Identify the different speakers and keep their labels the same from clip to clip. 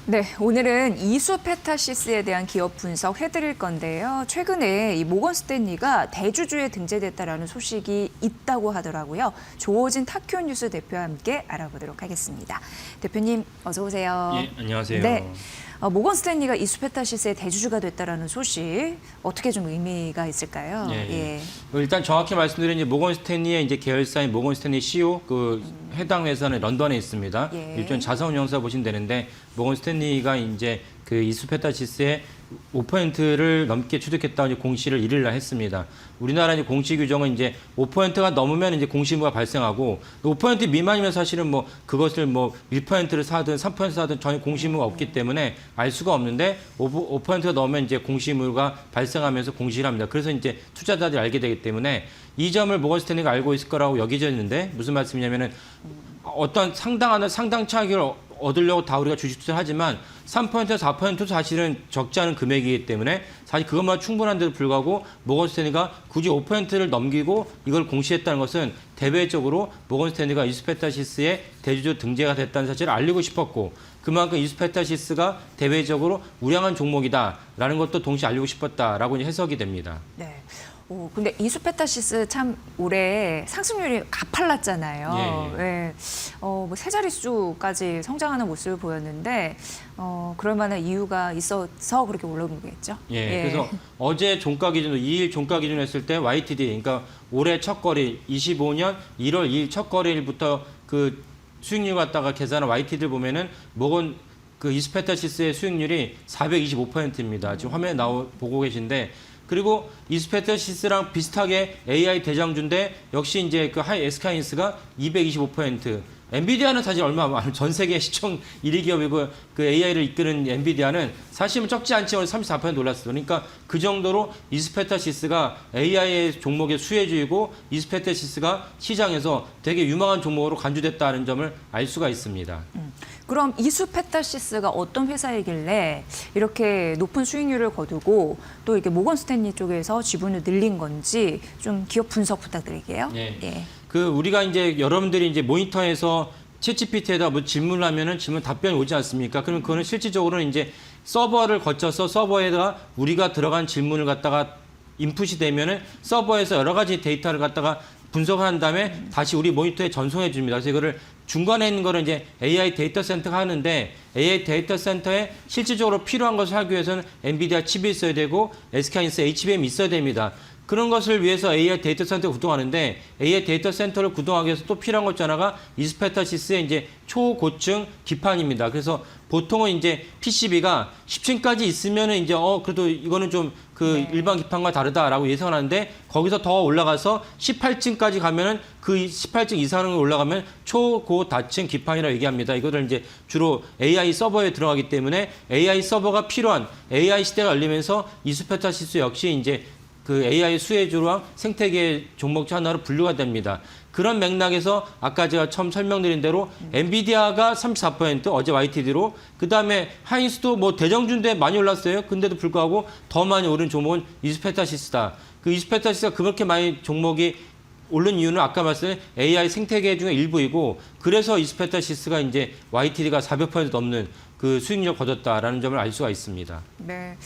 Speaker 1: 네, 오늘은 이수페타시스에 대한 기업 분석 해드릴 건데요. 최근에 이 모건 스탠리가 대주주에 등재됐다라는 소식이 있다고 하더라고요. 조호진 타큐 뉴스 대표와 함께 알아보도록 하겠습니다. 대표님, 어서 오세요.
Speaker 2: 예, 안녕하세요.
Speaker 1: 네, 모건 스탠리가 이수페타시스의 대주주가 됐다라는 소식 어떻게 좀 의미가 있을까요?
Speaker 2: 예. 일단 정확히 말씀드리면 이제 모건 스탠리의 이제 계열사인 모건 스탠리 CEO 그 해당 회사는 런던에 있습니다.
Speaker 1: 예.
Speaker 2: 일종의 자산운용사 보시면 되는데 모건 스탠리가 이제 그 이수페타시스의 5%를 넘게 취득했다고 이제 공시를 1일 날 했습니다. 우리나라 이제 공시 규정은 이제 5%가 넘으면 이제 공시무가 발생하고 5% 미만이면 사실은 뭐 그것을 뭐 1%를 사든 3% 사든 전혀 공시무가 없기 때문에 알 수가 없는데 5%가 넘으면 이제 공시무가 발생하면서 공시를 합니다. 그래서 이제 투자자들이 알게 되기 때문에 이 점을 모건 스탠리가 알고 있을 거라고 여겨졌는데 무슨 말씀이냐면은 어떤 상당 차익을 얻으려고 다 우리가 주식 투자를 하지만 3%, 4%도 사실은 적지 않은 금액이기 때문에 사실 그것만 충분한데도 불구하고 모건 스탠리가 굳이 5%를 넘기고 이걸 공시했다는 것은 대외적으로 모건 스탠리가 이수페타시스의 대주주 등재가 됐다는 사실을 알리고 싶었고 그만큼 이수페타시스가 대외적으로 우량한 종목이다라는 것도 동시에 알리고 싶었다라고 이제 해석이 됩니다.
Speaker 1: 네. 근데 이수페타시스 참 올해 상승률이 가팔랐잖아요. 예. 뭐 세 자릿수까지 성장하는 모습을 보였는데 그럴 만한 이유가 있어서 그렇게 올라온 거겠죠.
Speaker 2: 예. 그래서 어제 종가 기준으로 2일 종가 기준 했을 때 YTD 그러니까 올해 첫 거래일 25년 1월 2일 첫 거래일부터 그 수익률 갖다가 계산한 YTD를 보면은 모건 그 이수페타시스의 수익률이 425%입니다. 지금 화면에 보고 계신데 그리고 이수페타시스랑 비슷하게 AI 대장주인데 역시 이제 그 SK하이닉스가 225%. 엔비디아는 사실 얼마 많은 전 세계 시총 1위 기업이고 그 AI를 이끄는 엔비디아는 사실은 적지 않지만 34% 올랐어요. 그러니까 그 정도로 이수페타시스가 AI의 종목의 수혜주이고 이수페타시스가 시장에서 되게 유망한 종목으로 간주됐다는 점을 알 수가 있습니다.
Speaker 1: 그럼 이수페타시스가 어떤 회사이길래 이렇게 높은 수익률을 거두고 또 이렇게 모건 스탠리 쪽에서 지분을 늘린 건지 좀 기업 분석 부탁드릴게요.
Speaker 2: 예. 그 우리가 이제 여러분들이 이제 모니터에서 챗GPT에다 뭐 질문을 하면은 질문 답변이 오지 않습니까? 그러면 그거는 실질적으로는 이제 서버를 거쳐서 서버에다가 우리가 들어간 질문을 갖다가 인풋이 되면은 서버에서 여러 가지 데이터를 갖다가 분석한 다음에 다시 우리 모니터에 전송해 줍니다. 그래서 이거를 중간에 있는 거를 이제 AI 데이터 센터가 하는데 AI 데이터 센터에 실질적으로 필요한 것을 하기 위해서는 엔비디아 칩이 있어야 되고 SK하이닉스 HBM이 있어야 됩니다. 그런 것을 위해서 AI 데이터 센터가 구동하는데 AI 데이터 센터를 구동하기 위해서 또 필요한 것 중 하나가 이수페타시스의 이제 초고층 기판입니다. 그래서 보통은 이제 PCB가 10층까지 있으면은 이제 그래도 이거는 좀 그 일반 기판과 다르다라고 예상을 하는데 거기서 더 올라가서 18층까지 가면은 그 18층 이상으로 올라가면 초고다층 기판이라고 얘기합니다. 이거를 이제 주로 AI 서버에 들어가기 때문에 AI 서버가 필요한 AI 시대가 열리면서 이수페타시스 역시 이제 그 AI 수혜주랑 생태계 종목 중 하나로 분류가 됩니다. 그런 맥락에서 아까 제가 처음 설명드린 대로 엔비디아가 34% 어제 YTD로 그다음에 하이닉스도 뭐 대장주인데 많이 올랐어요. 근데도 불구하고 더 많이 오른 종목은 이수페타시스다. 그 이수페타시스가 그렇게 많이 종목이 오른 이유는 아까 말씀드린 AI 생태계 중에 일부이고 그래서 이수페타시스가 이제 YTD가 400% 넘는 그 수익률을 거뒀다라는 점을 알 수가 있습니다.
Speaker 1: 네.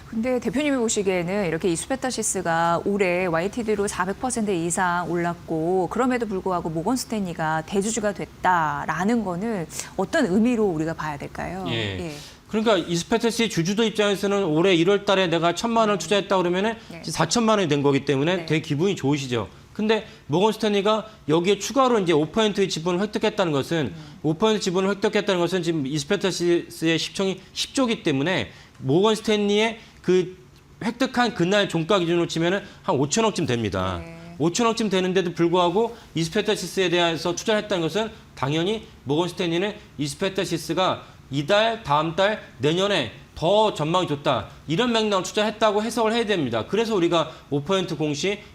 Speaker 1: 근데 대표님이 보시기에는 이렇게 이수페타시스가 올해 YTD로 400% 이상 올랐고 그럼에도 불구하고 모건 스탠리가 대주주가 됐다라는 거는 어떤 의미로 우리가 봐야 될까요?
Speaker 2: 예. 그러니까 이수페타시스 주주도 입장에서는 올해 1월 달에 내가 1,000만 원을 투자했다 그러면은 4천만 원이 된 거기 때문에 되게 기분이 좋으시죠. 근데 모건 스탠리가 여기에 추가로 이제 5%의 지분을 획득했다는 것은 5% 지분을 획득했다는 것은 지금 이수페타시스의 시총이 10조기 때문에 모건 스탠리의 그 획득한 그날 종가 기준으로 치면은 한 5천억쯤 됩니다. 5천억쯤 되는데도 불구하고 이수페타시스에 대해서 투자를 했다는 것은 당연히 모건 스탠리는 이수페타시스가 이달, 다음 달, 내년에 더 전망이 좋다. 이런 맥락으로 투자했다고 해석을 해야 됩니다. 그래서 우리가 5%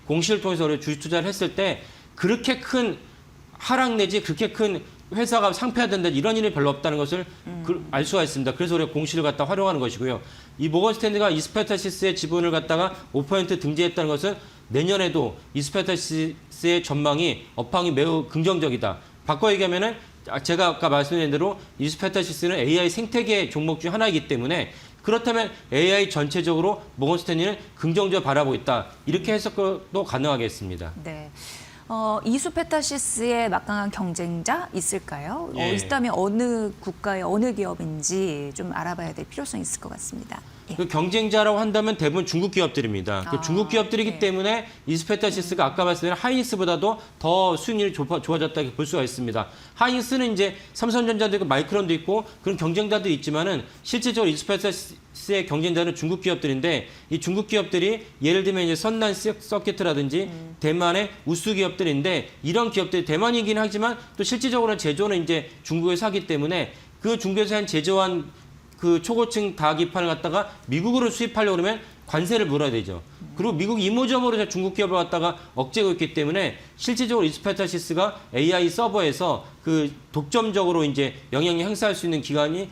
Speaker 2: 공시를 통해서 우리 주식 투자를 했을 때 그렇게 큰 하락 내지 그렇게 큰 회사가 상폐화된다 이런 일이 별로 없다는 것을 알 수가 있습니다. 그래서 우리가 공시를 갖다 활용하는 것이고요. 이 모건 스탠리가 이수페타시스의 지분을 갖다가 5% 등재했다는 것은 내년에도 이수페타시스의 전망이 업황이 매우 긍정적이다. 바꿔 얘기하면은 제가 아까 말씀드린 대로 이스페타시스는 AI 생태계 종목 중 하나이기 때문에 그렇다면 AI 전체적으로 모건 스탠리는 긍정적으로 바라보고 있다. 이렇게 해석도 가능하겠습니다.
Speaker 1: 네. 이수페타시스의 막강한 경쟁자 있을까요?
Speaker 2: 예.
Speaker 1: 있다면 어느 국가의 어느 기업인지 좀 알아봐야 될 필요성이 있을 것 같습니다. 예.
Speaker 2: 그 경쟁자라고 한다면 대부분 중국 기업들입니다. 그 중국 기업들이기
Speaker 1: 네.
Speaker 2: 때문에 이스페타시스가 아까 말씀드린 하이닉스보다도 더 수익률이 좋아졌다 이렇게 볼 수가 있습니다. 하이닉스는 이제 삼성전자도 있고 마이크론도 있고 그런 경쟁자들이 있지만은 실질적으로 이스페타시스의 경쟁자는 중국 기업들인데 이 중국 기업들이 예를 들면 이제 선난 서킷이라든지 대만의 우수 기업들인데 이런 기업들이 대만이긴 하지만 또 실질적으로는 제조는 이제 중국에서 하기 때문에 그 중국에서 한 제조한 그 초고층 다기판을 갖다가 미국으로 수입하려고 그러면 관세를 물어야 되죠. 그리고 미국 이모저모로 중국 기업을 갖다가 억제하고 있기 때문에 실질적으로 이스페타시스가 AI 서버에서 그 독점적으로 이제 영향을 행사할 수 있는 기간이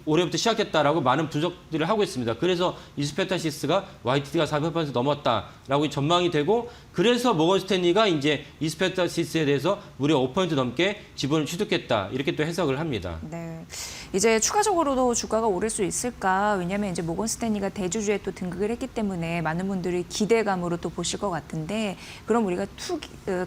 Speaker 2: 올해부터 시작됐다라고 많은 분석들을 하고 있습니다. 그래서 이스페타시스가 YTD가 400% 넘었다라고 전망이 되고 그래서 모건 스탠리가 이제 이스페타시스에 대해서 무려 5% 넘게 지분을 취득했다 이렇게 또 해석을 합니다.
Speaker 1: 네. 이제 추가적으로도 주가가 오를 수 있을까? 왜냐하면 이제 모건 스탠리가 대주주에 또 등극을 했기 때문에 많은 분들이 기대감으로 또 보실 것 같은데 그럼 우리가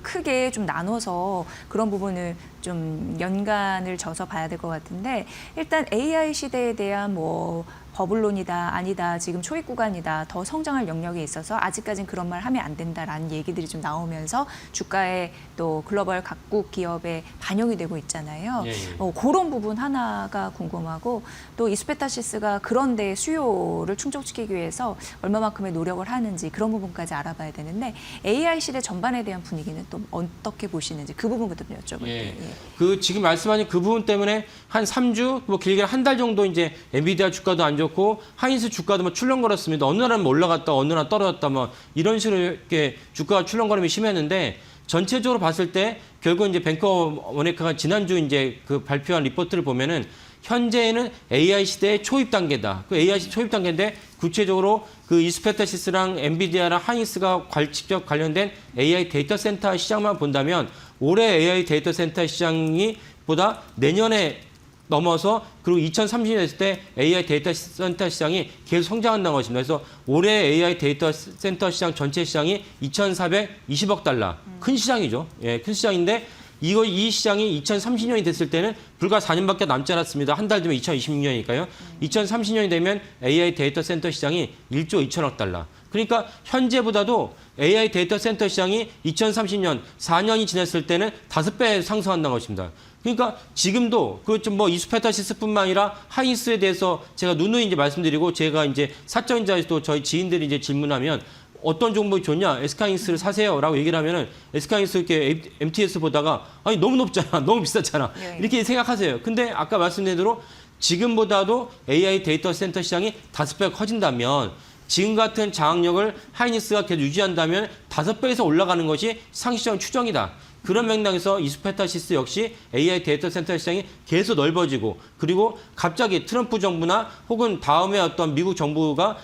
Speaker 1: 크게 좀 나눠서 그런 부분을 좀 연간을 져서 봐야 될 것 같은데 일단 AI 시대에 대한 뭐 버블론이다, 아니다, 지금 초입 구간이다, 더 성장할 영역에 있어서 아직까지는 그런 말 하면 안 된다라는 얘기들이 좀 나오면서 주가에 또 글로벌 각국 기업에 반영이 되고 있잖아요.
Speaker 2: 예, 예.
Speaker 1: 그런 부분 하나가 궁금하고 또 이스페타시스가 그런 데 수요를 충족시키기 위해서 얼마만큼의 노력을 하는지 그런 부분까지 알아봐야 되는데 AI 시대 전반에 대한 분위기는 또 어떻게 보시는지 그 부분부터 좀 여쭤볼게요.
Speaker 2: 예.
Speaker 1: 예.
Speaker 2: 그 지금 말씀하신 그 부분 때문에 한 3주, 뭐 길게 한 달 정도 이제 엔비디아 주가도 안 좋고 하이닉스 주가도 뭐 출렁거렸습니다. 어느 날은 올라갔다, 어느 날 떨어졌다, 뭐 이런 식으로 이렇게 주가가 출렁거림이 심했는데 전체적으로 봤을 때 결국 이제 뱅크 오브 아메리카가 지난주 이제 그 발표한 리포트를 보면은 현재는 AI 시대의 초입 단계다. 그 AI 시대 초입 단계인데 구체적으로 그 이스페타시스랑 엔비디아랑 하이닉스가 직접 관련된 AI 데이터 센터 시장만 본다면 올해 AI 데이터 센터 시장이 보다 내년에 넘어서 그리고 2030년 됐을 때 AI 데이터 센터 시장이 계속 성장한다는 것입니다. 그래서 올해 AI 데이터 센터 시장 전체 시장이 2,420억 달러. 큰 시장이죠. 예, 큰 시장인데 이 시장이 2030년이 됐을 때는 불과 4년밖에 남지 않았습니다. 한 달 뒤면 2026년이니까요. 2030년이 되면 AI 데이터 센터 시장이 1조 2천억 달러. 그러니까 현재보다도 AI 데이터 센터 시장이 2030년 4년이 지났을 때는 5배 상승한다는 것입니다. 그러니까 지금도 뭐 이스페타시스뿐만 아니라 하이닉스에 대해서 제가 누누이 이제 말씀드리고 제가 이제 사적인자에서도 저희 지인들이 이제 질문하면 어떤 종목이 좋냐? SK하이닉스를 사세요라고 얘기를 하면은 SK하이닉스 이렇게 MTS 보다가 아니 너무 높잖아, 너무 비쌌잖아 이렇게 생각하세요. 근데 아까 말씀드린 대로 지금보다도 AI 데이터 센터 시장이 5배가 커진다면 지금 같은 장악력을 하이닉스가 계속 유지한다면 5배에서 올라가는 것이 상시적 추정이다. 그런 맥락에서 이스페타시스 역시 AI 데이터 센터 시장이 계속 넓어지고 그리고 갑자기 트럼프 정부나 혹은 다음에 어떤 미국 정부가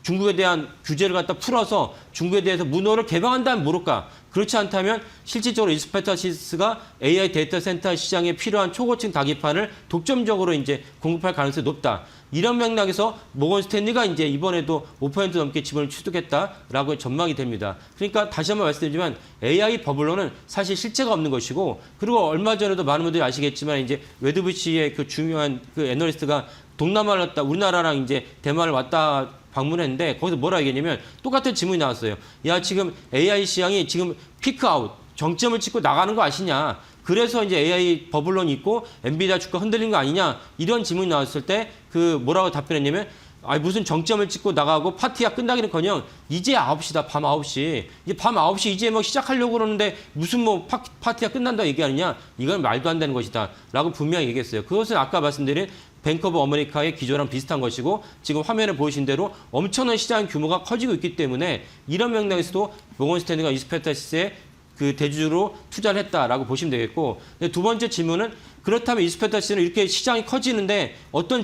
Speaker 2: 중국에 대한 규제를 갖다 풀어서 중국에 대해서 문호를 개방한다면 모를까. 그렇지 않다면 실질적으로 이스페타시스가 AI 데이터 센터 시장에 필요한 초고층 다기판을 독점적으로 이제 공급할 가능성이 높다. 이런 맥락에서 모건 스탠리가 이제 이번에도 5% 넘게 지분을 취득했다라고 전망이 됩니다. 그러니까 다시 한번 말씀드리지만 AI 버블론은 사실 실체가 없는 것이고 그리고 얼마 전에도 많은 분들이 아시겠지만 이제 웨드부시의 그 중요한 그 애널리스트가 동남아를 갔다 우리나라랑 이제 대만을 왔다 방문했는데 거기서 뭐라 얘기했냐면 똑같은 질문이 나왔어요. 야 지금 AI 시장이 지금 피크 아웃 정점을 찍고 나가는 거 아시냐? 그래서 이제 AI 버블론이 있고 엔비디아 주가 흔들린 거 아니냐? 이런 질문이 나왔을 때 그 뭐라고 답변했냐면 아니 무슨 정점을 찍고 나가고 파티가 끝나기는커녕 이제 9시다 밤 9시 이제 밤 9시 이제 뭐 시작하려고 그러는데 무슨 뭐 파티가 끝난다 얘기하느냐? 이건 말도 안 되는 것이다 라고 분명히 얘기했어요. 그것은 아까 말씀드린 뱅크 오브 아메리카의 기조랑 비슷한 것이고 지금 화면에 보이신 대로 엄청난 시장 규모가 커지고 있기 때문에 이런 맥락에서도 모건 스탠리가 이스페타시스의 그 대주주로 투자를 했다라고 보시면 되겠고 두 번째 질문은 그렇다면 이스페타시스는 이렇게 시장이 커지는데 어떤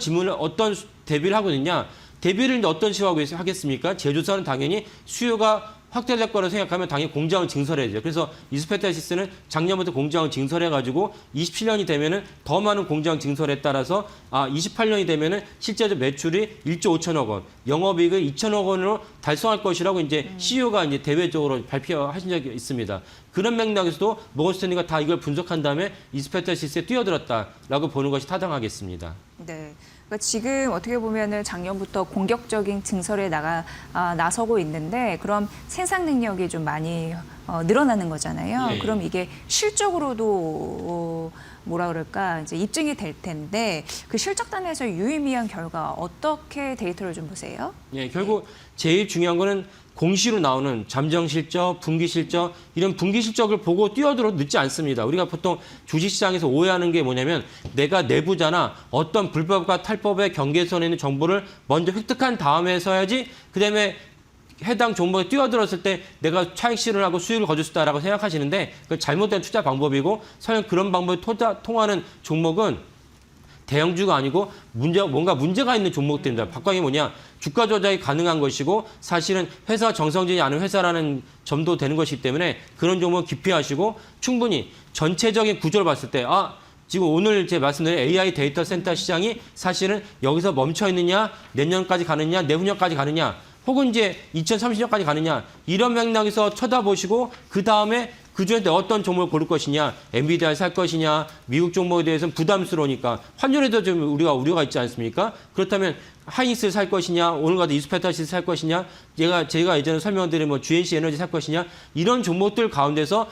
Speaker 2: 대비를 하고 있느냐? 대비를 이제 어떤 식으로 하겠습니까? 제조사는 당연히 수요가 확대될 거라고 생각하면 당연히 공장을 증설해야죠. 그래서 이수페타시스는 작년부터 공장을 증설해가지고 27년이 되면은 더 많은 공장 증설에 따라서 28년이 되면은 실제로 매출이 1조 5천억 원, 영업이익을 2천억 원으로 달성할 것이라고 이제 CEO가 이제 대외적으로 발표하신 적이 있습니다. 그런 맥락에서도 모건 스탠리가 다 이걸 분석한 다음에 이수페타시스에 뛰어들었다라고 보는 것이 타당하겠습니다.
Speaker 1: 네. 그러니까 지금 어떻게 보면은 작년부터 공격적인 증설에 나서고 있는데 그럼 생산 능력이 좀 많이 늘어나는 거잖아요.
Speaker 2: 예.
Speaker 1: 그럼 이게 실적으로도 뭐라 그럴까 이제 입증이 될 텐데 그 실적단에서 유의미한 결과 어떻게 데이터를 좀 보세요?
Speaker 2: 예, 결국 제일 중요한 거는 공시로 나오는 잠정 실적, 분기 실적 이런 분기 실적을 보고 뛰어들어도 늦지 않습니다. 우리가 보통 주식시장에서 오해하는 게 뭐냐면 내가 내부자나 어떤 불법과 탈법의 경계선에 있는 정보를 먼저 획득한 다음에 서야지 그다음에 해당 종목에 뛰어들었을 때 내가 차익 실현하고 수익을 거둘 수 있다라고 생각하시는데 그건 잘못된 투자 방법이고 설령 그런 방법이 통하는 종목은 대형주가 아니고 뭔가 문제가 있는 종목들입니다. 박광이 뭐냐? 주가 조작이 가능한 것이고 사실은 회사 정상적이지 않은 회사라는 점도 되는 것이기 때문에 그런 종목은 기피하시고 충분히 전체적인 구조를 봤을 때 지금 오늘 제 말씀드린 AI 데이터 센터 시장이 사실은 여기서 멈춰 있느냐, 내년까지 가느냐, 내후년까지 가느냐, 혹은 이제 2030년까지 가느냐 이런 맥락에서 쳐다보시고 그 다음에 그중에 어떤 종목을 고를 것이냐, 엔비디아를 살 것이냐, 미국 종목에 대해서는 부담스러우니까 환율에도 좀 우리가 우려가 있지 않습니까? 그렇다면 하이닉스를 살 것이냐, 오늘 같은 이수페타시스 살 것이냐, 제가 예전에 설명드린 GNC 에너지 살 것이냐 이런 종목들 가운데서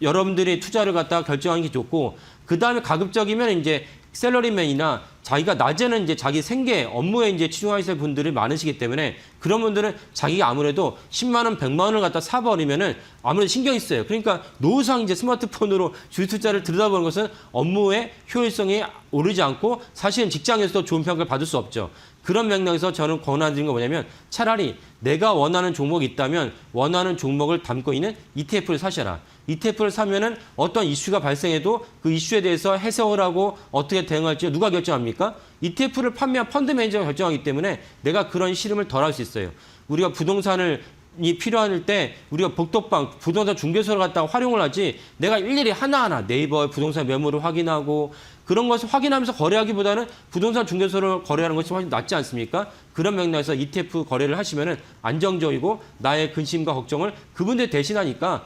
Speaker 2: 여러분들이 투자를 갖다가 결정하는 게 좋고 그 다음에 가급적이면 이제 셀러리맨이나 자기가 낮에는 이제 자기 생계 업무에 이제 치중하실 분들이 많으시기 때문에 그런 분들은 자기가 아무래도 10만 원, 100만 원을 갖다 사버리면은 아무래도 신경이 쓰여요. 그러니까 노후상 이제 스마트폰으로 주식 투자를 들여다보는 것은 업무의 효율성이 오르지 않고 사실은 직장에서도 좋은 평가를 받을 수 없죠. 그런 맥락에서 저는 권하는 건 뭐냐면 차라리 내가 원하는 종목이 있다면 원하는 종목을 담고 있는 ETF를 사셔라. ETF를 사면은 어떤 이슈가 발생해도 그 이슈에 대해서 해석을 하고 어떻게 대응할지 누가 결정합니까? ETF를 판매한 펀드 매니저가 결정하기 때문에 내가 그런 시름을 덜 할 수 있어요. 우리가 부동산을 이 필요할 때 우리가 복덕방, 부동산 중개소를 갖다가 활용을 하지 내가 일일이 하나하나 네이버의 부동산 매물을 확인하고 그런 것을 확인하면서 거래하기보다는 부동산 중개소를 거래하는 것이 훨씬 낫지 않습니까? 그런 맥락에서 ETF 거래를 하시면은 안정적이고 나의 근심과 걱정을 그분들 대신하니까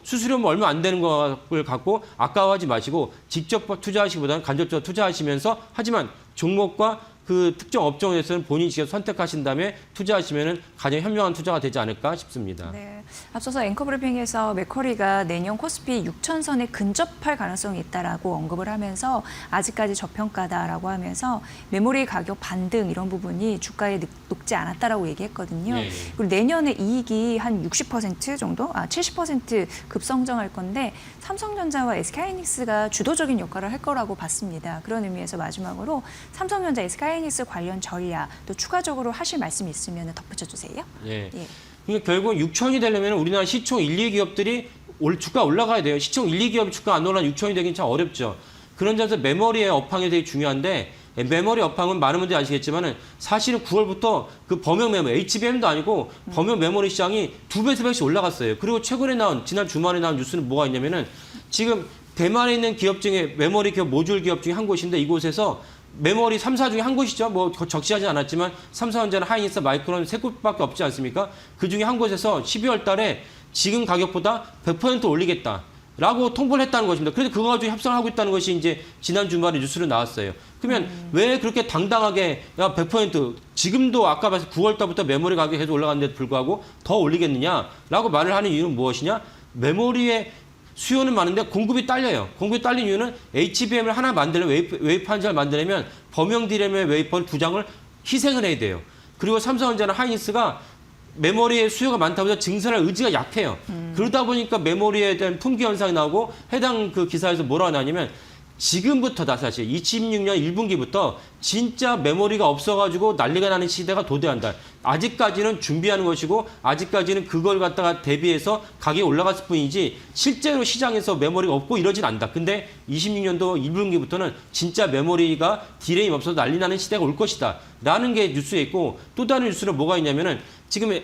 Speaker 2: 수수료 얼마 안 되는 걸 갖고 아까워하지 마시고 직접 투자하시기보다는 간접적으로 투자하시면서 하지만 종목과 그 특정 업종에서는 본인이 직접 선택하신 다음에 투자하시면 가장 현명한 투자가 되지 않을까 싶습니다.
Speaker 1: 네. 앞서서 앵커브리핑에서 맥커리가 내년 코스피 6,000선에 근접할 가능성이 있다라고 언급을 하면서 아직까지 저평가다라고 하면서 메모리 가격 반등 이런 부분이 주가에 녹지 않았다라고 얘기했거든요.
Speaker 2: 네.
Speaker 1: 그리고 내년에 이익이 한 60% 정도, 70% 급성장할 건데 삼성전자와 SK하이닉스가 주도적인 역할을 할 거라고 봤습니다. 그런 의미에서 마지막으로 삼성전자, SK하이닉스 관련 전략 또 추가적으로 하실 말씀이 있으면 덧붙여 주세요.
Speaker 2: 예.
Speaker 1: 예.
Speaker 2: 그러니까 결국 6천이 되려면 우리나라 시총 1, 2기업들이 주가 올라가야 돼요. 시총 1, 2기업 주가 안 올라 6천이 되긴 참 어렵죠. 그런 점에서 메모리의 업황이 되게 중요한데 메모리 업황은 많은 분들이 아시겠지만은 사실은 9월부터 그 범용 메모리, HBM도 아니고 범용 메모리 시장이 2배, 3배씩 올라갔어요. 그리고 최근에 지난 주말에 나온 뉴스는 뭐가 있냐면은 지금 대만에 있는 기업 중에 메모리 기업, 모듈 기업 중에 한 곳인데 이곳에서 메모리 3사 중에 한 곳이죠. 적시하지 않았지만 삼성전자나 하이닉스, 마이크론 세 곳밖에 없지 않습니까? 그 중에 한 곳에서 12월 달에 지금 가격보다 100% 올리겠다라고 통보를 했다는 것입니다. 그래서 그거 가지고 협상을 하고 있다는 것이 이제 지난 주말에 뉴스로 나왔어요. 그러면 왜 그렇게 당당하게 100% 지금도 아까 봐서 9월 달부터 메모리 가격이 계속 올라갔는데도 불구하고 더 올리겠느냐라고 말을 하는 이유는 무엇이냐? 메모리의 수요는 많은데 공급이 딸려요. 공급이 딸린 이유는 HBM을 하나 만들려면 웨이프 한 장을 만들려면 범용 D램의 웨이퍼를 2장을 희생을 해야 돼요. 그리고 삼성전자나 하이닉스가 메모리의 수요가 많다고 해서 증설할 의지가 약해요. 그러다 보니까 메모리에 대한 품귀 현상이 나오고 해당 그 기사에서 뭐라고 나냐면 지금부터다 사실 26년 1분기부터 진짜 메모리가 없어가지고 난리가 나는 시대가 도래한다. 아직까지는 준비하는 것이고 아직까지는 그걸 갖다가 대비해서 가격이 올라갔을 뿐이지 실제로 시장에서 메모리가 없고 이러진 않다. 근데 26년도 1분기부터는 진짜 메모리가 디램이 없어서 난리 나는 시대가 올 것이다. 라는 게 뉴스에 있고 또 다른 뉴스는 뭐가 있냐면은 지금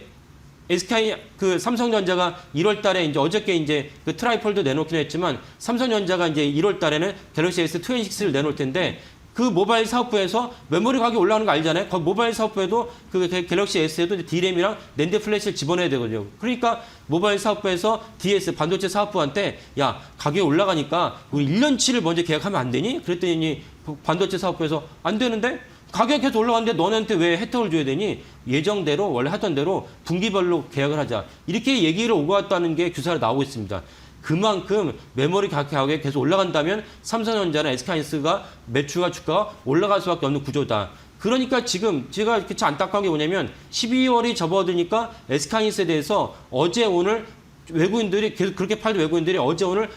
Speaker 2: SK 그 삼성전자가 1월 달에 이제 어저께 이제 그 트라이폴드 내놓긴 했지만 삼성전자가 이제 1월 달에는 갤럭시 S26를 내놓을 텐데 그 모바일 사업부에서 메모리 가격이 올라가는 거 알잖아요. 거기 모바일 사업부에도 그 갤럭시 S에도 D램이랑 낸드 플래시를 집어넣어야 되거든요. 그러니까 모바일 사업부에서 DS 반도체 사업부한테 야 가격이 올라가니까 우리 1년치를 먼저 계약하면 안 되니? 그랬더니 반도체 사업부에서 안 되는데 가격이 계속 올라가는데 너네한테 왜 혜택을 줘야 되니? 예정대로 원래 하던 대로 분기별로 계약을 하자. 이렇게 얘기를 오고 갔다는 게 규사로 나오고 있습니다. 그만큼 메모리 가격이 계속 올라간다면 삼성전자나 SK하이닉스가 매출과 주가가 올라갈 수밖에 없는 구조다. 그러니까 지금 제가 이렇게 참 안타까운 게 뭐냐면 12월이 접어드니까 SK하이닉스에 대해서 어제 오늘 외국인들이 계속 그렇게 팔던 외국인들이 어제 오늘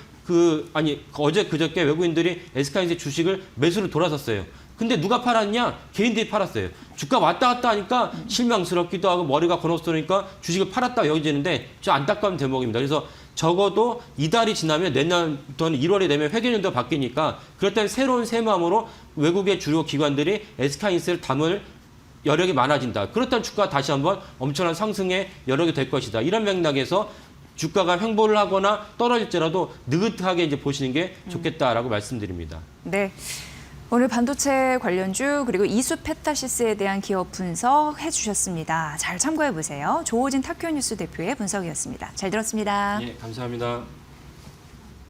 Speaker 2: 어제 그저께 외국인들이 SK하이닉스 주식을 매수로 돌아섰어요. 근데 누가 팔았냐? 개인들이 팔았어요. 주가 왔다 갔다 하니까 실망스럽기도 하고 머리가 건너스러우니까 주식을 팔았다 여겨지는데 저 안타까운 대목입니다. 그래서 적어도 이달이 지나면 내년 또는 1월이 되면 회계연도가 바뀌니까 그럴 땐 새로운 새 마음으로 외국의 주요 기관들이 SK하이닉스를 담을 여력이 많아진다. 그렇다면 주가가 다시 한번 엄청난 상승의 여력이 될 것이다. 이런 맥락에서 주가가 횡보를 하거나 떨어질지라도 느긋하게 이제 보시는 게 좋겠다라고 말씀드립니다.
Speaker 1: 네. 오늘 반도체 관련주 그리고 이수 페타시스에 대한 기업 분석 해주셨습니다. 잘 참고해 보세요. 조호진 타큐뉴스 대표의 분석이었습니다. 잘 들었습니다.
Speaker 2: 예, 감사합니다.